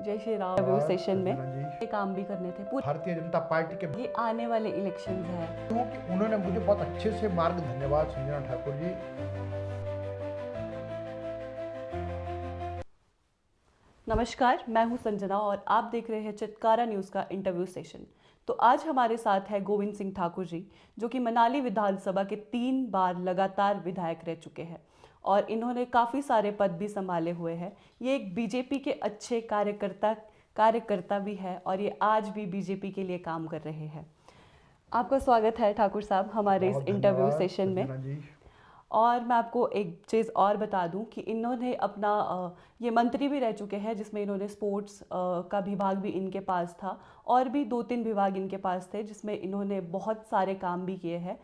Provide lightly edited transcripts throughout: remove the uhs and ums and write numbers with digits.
जय Shri Ram review session में संजना जी, ये काम भी करने थे पूरे भारतीय जनता पार्टी के ये आने वाले इलेक्शंस है। क्योंकि उन्होंने मुझे बहुत अच्छे से मार्ग धन्यवाद संजना ठाकुर जी। नमस्कार, मैं हूं संजना और आप देख रहे हैं चित्कारा न्यूज़ का इंटरव्यू सेशन। तो आज हमारे साथ है गोविंद सिंह ठाकुर जी, जो कि मनाली विधानसभा के 3 बार लगातार विधायक रह चुके हैं और इन्होंने काफ़ी सारे पद भी संभाले हुए हैं। ये एक बीजेपी के अच्छे कार्यकर्ता भी है और ये आज भी बीजेपी के लिए काम कर रहे हैं। आपका स्वागत है ठाकुर साहब हमारे इस बहुत इंटरव्यू धन्यवाद सेशन में। संजना जी। और मैं आपको एक चीज़ और बता दूं कि इन्होंने अपना ये मंत्री भी रह चुके हैं, जिसमें इन्होंने स्पोर्ट्स का विभाग भी इनके पास था और भी 2-3 विभाग इनके पास थे, जिसमें इन्होंने बहुत सारे काम भी किए हैं।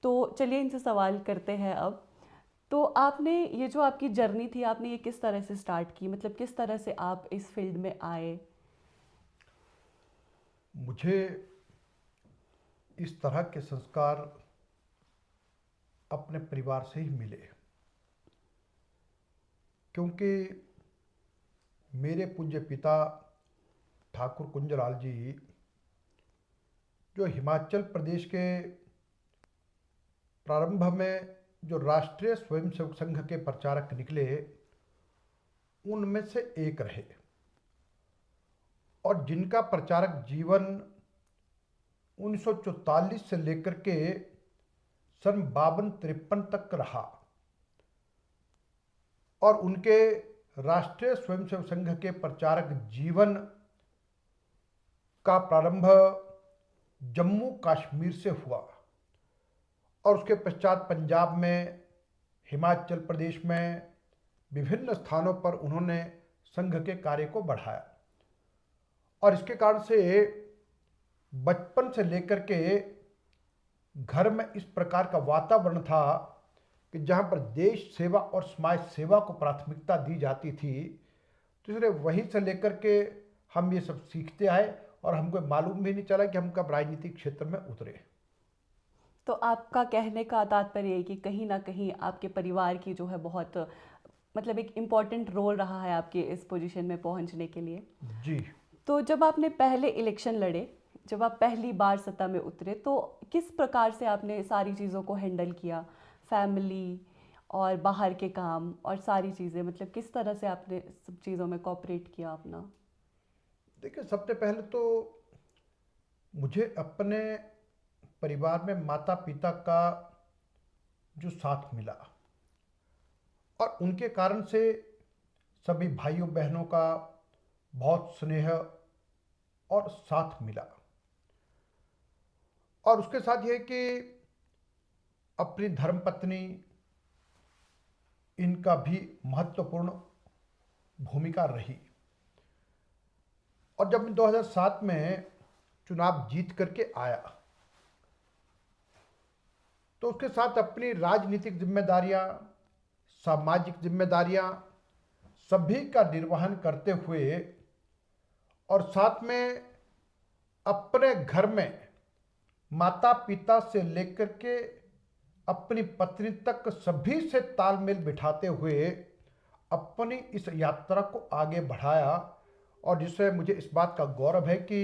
तो चलिए इनसे सवाल करते हैं अब। तो आपने ये जो आपकी जर्नी थी, आपने ये किस तरह से स्टार्ट की, मतलब किस तरह से आप इस फील्ड में आए? मुझे इस तरह के संस्कार अपने परिवार से ही मिले, क्योंकि मेरे पूज्य पिता ठाकुर कुंजलाल जी, जो हिमाचल प्रदेश के प्रारंभ में जो राष्ट्रीय स्वयंसेवक संघ के प्रचारक निकले, उनमें से एक रहे और जिनका प्रचारक जीवन 1944 से लेकर के सन 52-53 तक रहा और उनके राष्ट्रीय स्वयंसेवक संघ के प्रचारक जीवन का प्रारंभ जम्मू कश्मीर से हुआ और उसके पश्चात पंजाब में, हिमाचल प्रदेश में विभिन्न स्थानों पर उन्होंने संघ के कार्य को बढ़ाया और इसके कारण से बचपन से लेकर के घर में इस प्रकार का वातावरण था कि जहाँ पर देश सेवा और समाज सेवा को प्राथमिकता दी जाती थी। तो इसलिए वहीं से लेकर के हम ये सब सीखते आए और हमको मालूम भी नहीं चला कि हम कब राजनीतिक क्षेत्र में उतरे। तो आपका कहने का तात्पर्य है कि कहीं ना कहीं आपके परिवार की जो है बहुत मतलब एक इम्पॉर्टेंट रोल रहा है आपके इस पोजीशन में पहुंचने के लिए। जी, तो जब आपने पहले इलेक्शन लड़े, जब आप पहली बार सत्ता में उतरे, तो किस प्रकार से आपने सारी चीज़ों को हैंडल किया? फैमिली और बाहर के काम और सारी चीज़ें, मतलब किस तरह से आपने सब चीज़ों में कोऑपरेट किया अपना? देखिए, सबसे पहले तो मुझे अपने परिवार में माता पिता का जो साथ मिला और उनके कारण से सभी भाइयों बहनों का बहुत स्नेह और साथ मिला और उसके साथ ये कि अपनी धर्मपत्नी, इनका भी महत्वपूर्ण भूमिका रही और जब मैं 2007 में चुनाव जीत करके आया तो उसके साथ अपनी राजनीतिक जिम्मेदारियां, सामाजिक जिम्मेदारियां सभी का निर्वहन करते हुए और साथ में अपने घर में माता पिता से लेकर के अपनी पत्नी तक सभी से तालमेल बिठाते हुए अपनी इस यात्रा को आगे बढ़ाया और जिससे मुझे इस बात का गौरव है कि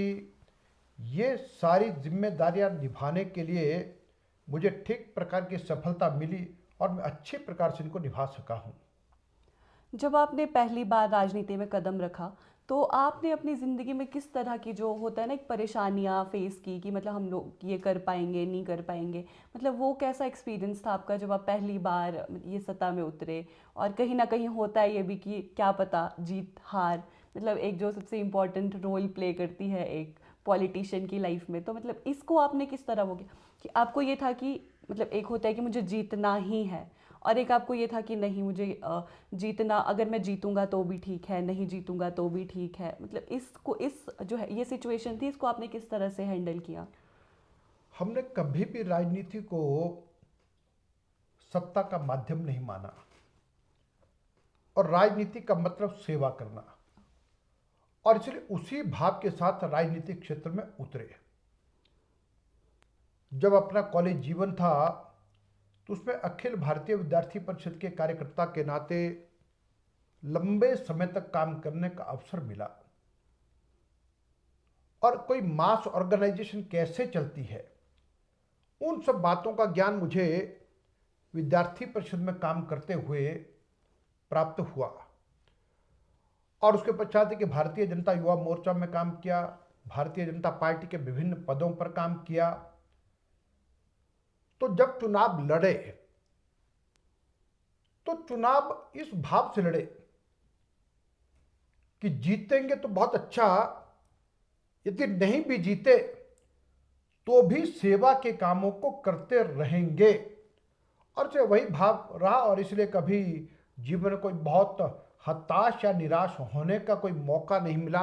ये सारी जिम्मेदारियां निभाने के लिए मुझे ठीक प्रकार की सफलता मिली और मैं अच्छे प्रकार से इनको निभा सका हूँ। जब आपने पहली बार राजनीति में कदम रखा, तो आपने अपनी ज़िंदगी में किस तरह की जो होता है ना एक परेशानियाँ फेस की कि मतलब हम लोग ये कर पाएंगे नहीं कर पाएंगे, मतलब वो कैसा एक्सपीरियंस था आपका जब आप पहली बार ये सत्ता में उतरे? और कहीं ना कहीं होता है ये भी कि क्या पता जीत हार, मतलब एक जो सबसे इम्पोर्टेंट रोल प्ले करती है एक पॉलिटिशियन की लाइफ में, तो मतलब इसको आपने किस तरह वो किया कि आपको ये था कि मतलब एक होता है कि मुझे जीतना ही है और एक आपको ये था कि नहीं मुझे जीतना, अगर मैं जीतूंगा तो भी ठीक है, नहीं जीतूंगा तो भी ठीक है, मतलब इसको इस जो है ये सिचुएशन थी, इसको आपने किस तरह से हैंडल किया? हमने कभी भी राजनीति को सत्ता का माध्यम नहीं माना और राजनीति का मतलब सेवा करना और इसलिए उसी भाव के साथ राजनीतिक क्षेत्र में उतरे। जब अपना कॉलेज जीवन था तो उसमें अखिल भारतीय विद्यार्थी परिषद के कार्यकर्ता के नाते लंबे समय तक काम करने का अवसर मिला और कोई मास ऑर्गेनाइजेशन कैसे चलती है, उन सब बातों का ज्ञान मुझे विद्यार्थी परिषद में काम करते हुए प्राप्त हुआ। और उसके पश्चात है कि भारतीय जनता युवा मोर्चा में काम किया, भारतीय जनता पार्टी के विभिन्न पदों पर काम किया। तो जब चुनाव लड़े तो चुनाव इस भाव से लड़े कि जीतेंगे तो बहुत अच्छा, यदि नहीं भी जीते तो भी सेवा के कामों को करते रहेंगे। और से वही भाव रहा, और इसलिए कभी जीवन में कोई बहुत हताश या निराश होने का कोई मौका नहीं मिला,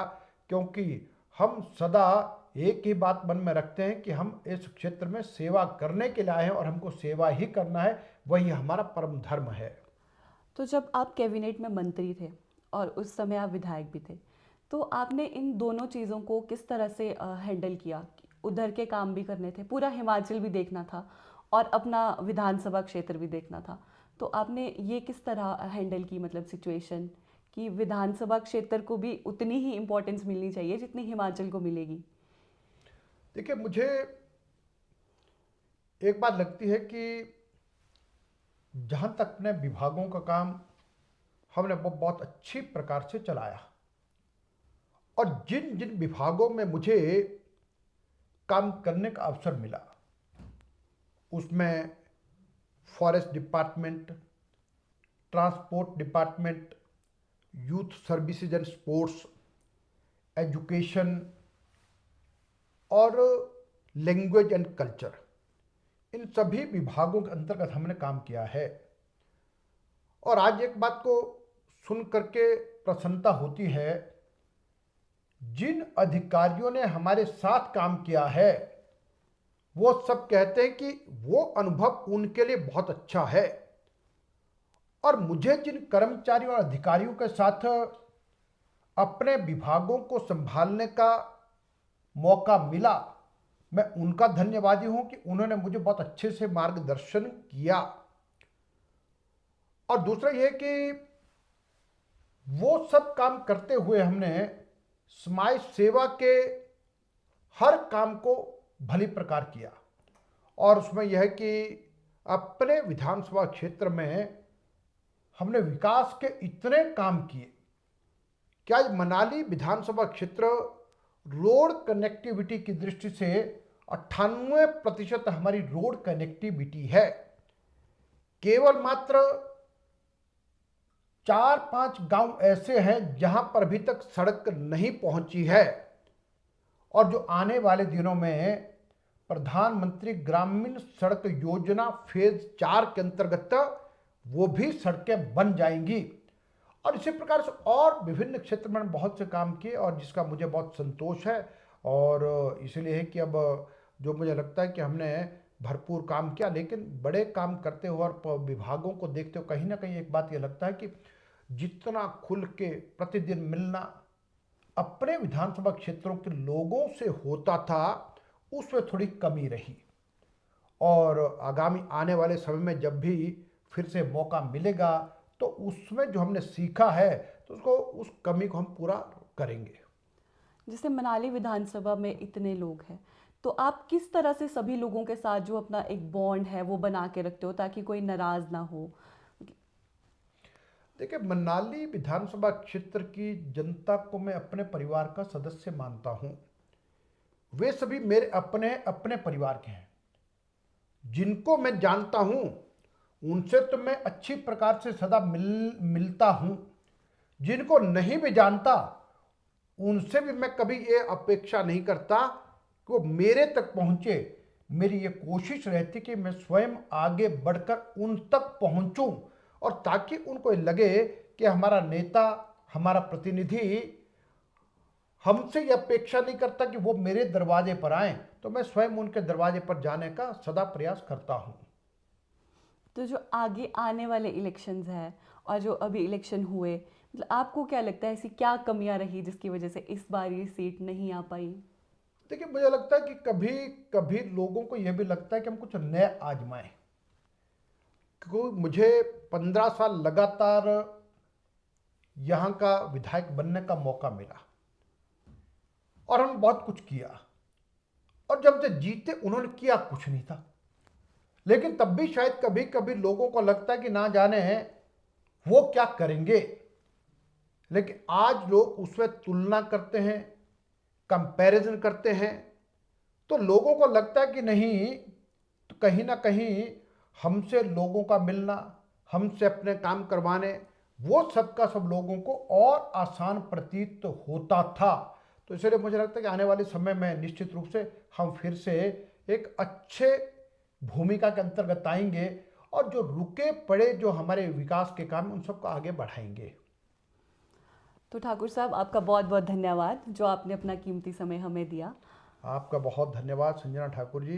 क्योंकि हम सदा एक ही बात मन में रखते हैं कि हम इस क्षेत्र में सेवा करने के लिए आए हैं और हमको सेवा ही करना है, वही हमारा परम धर्म है। तो जब आप कैबिनेट में मंत्री थे और उस समय आप विधायक भी थे, तो आपने इन दोनों चीज़ों को किस तरह से हैंडल किया? उधर के काम भी करने थे, पूरा हिमाचल भी देखना था और अपना विधानसभा क्षेत्र भी देखना था। तो आपने ये किस तरह हैंडल की, मतलब सिचुएशन कि विधानसभा क्षेत्र को भी उतनी ही इम्पोर्टेंस मिलनी चाहिए जितनी हिमाचल को मिलेगी? देखिए, मुझे एक बात लगती है कि जहाँ तक अपने विभागों का काम हमने वो बहुत अच्छी प्रकार से चलाया, और जिन जिन विभागों में मुझे काम करने का अवसर मिला उसमें forest department, transport department, youth services and sports, education और लैंग्वेज एंड कल्चर, इन सभी विभागों के अंतर्गत हमने काम किया है। और आज एक बात को सुन करके प्रसन्नता होती है, जिन अधिकारियों ने हमारे साथ काम किया है वो सब कहते हैं कि वो अनुभव उनके लिए बहुत अच्छा है। और मुझे जिन कर्मचारियों और अधिकारियों के साथ अपने विभागों को संभालने का मौका मिला, मैं उनका धन्यवादी हूं कि उन्होंने मुझे बहुत अच्छे से मार्गदर्शन किया। और दूसरा यह कि वो सब काम करते हुए हमने समाज सेवा के हर काम को भली प्रकार किया। और उसमें यह है कि अपने विधानसभा क्षेत्र में हमने विकास के इतने काम किए कि आज मनाली विधानसभा क्षेत्र रोड कनेक्टिविटी की दृष्टि से 98% हमारी रोड कनेक्टिविटी है। केवल मात्र 4-5 गांव ऐसे हैं जहां पर अभी तक सड़क नहीं पहुंची है, और जो आने वाले दिनों में प्रधानमंत्री ग्रामीण सड़क योजना फेज 4 के अंतर्गत वो भी सड़कें बन जाएंगी। और इसी प्रकार से और विभिन्न क्षेत्र में बहुत से काम किए, और जिसका मुझे बहुत संतोष है। और इसलिए है कि अब जो मुझे लगता है कि हमने भरपूर काम किया, लेकिन बड़े काम करते हुए और विभागों को देखते हुए कहीं ना कहीं एक बात ये लगता है कि जितना खुल के प्रतिदिन मिलना अपने विधानसभा क्षेत्रों के लोगों से होता था, उसमें थोड़ी कमी रही। और आगामी आने वाले समय में जब भी फिर से मौका मिलेगा तो उसमें जो हमने सीखा है तो उसको, उस कमी को हम पूरा करेंगे। जैसे मनाली विधानसभा में इतने लोग हैं, तो आप किस तरह से सभी लोगों के साथ जो अपना एक बॉन्ड है वो बना के रखते हो ताकि कोई नाराज ना हो? देखिए, मनाली विधानसभा क्षेत्र की जनता को मैं अपने परिवार का सदस्य मानता हूँ। वे सभी मेरे अपने अपने परिवार के हैं। जिनको मैं जानता हूँ उनसे तो मैं अच्छी प्रकार से सदा मिलता हूँ। जिनको नहीं भी जानता उनसे भी मैं कभी ये अपेक्षा नहीं करता कि वो मेरे तक पहुँचे। मेरी ये कोशिश रहती कि मैं स्वयं आगे बढ़कर उन तक पहुँचूँ, और ताकि उनको लगे कि हमारा नेता, हमारा प्रतिनिधि हमसे ये अपेक्षा नहीं करता कि वो मेरे दरवाजे पर आएं, तो मैं स्वयं उनके दरवाजे पर जाने का सदा प्रयास करता हूँ। तो जो आगे आने वाले इलेक्शंस हैं और जो अभी इलेक्शन हुए, मतलब आपको क्या लगता है ऐसी क्या कमियां रही जिसकी वजह से इस बार ये सीट नहीं आ पाई? देखिए, मुझे लगता है कि कभी कभी लोगों को यह भी लगता है कि हम कुछ नया आजमाएं, क्योंकि मुझे 15 साल लगातार यहाँ का विधायक बनने का मौका मिला, और हमने बहुत कुछ किया, और जब से जीते उन्होंने किया कुछ नहीं था। लेकिन तब भी शायद कभी कभी लोगों को लगता है कि ना जाने वो क्या करेंगे। लेकिन आज लोग उसमें तुलना करते हैं, कंपैरिजन करते हैं, तो लोगों को लगता है कि नहीं, तो कहीं ना कहीं हमसे लोगों का मिलना, हमसे अपने काम करवाने, वो सब का सब लोगों को और आसान प्रतीत तो होता था। तो इसलिए मुझे लगता है कि आने वाले समय में निश्चित रूप से हम फिर से एक अच्छे भूमिका के अंतर्गत आएंगे, और जो रुके पड़े जो हमारे विकास के काम हैं, उन सबको आगे बढ़ाएंगे। तो ठाकुर साहब, आपका बहुत बहुत धन्यवाद जो आपने अपना कीमती समय हमें दिया। आपका बहुत धन्यवाद संजना ठाकुर जी।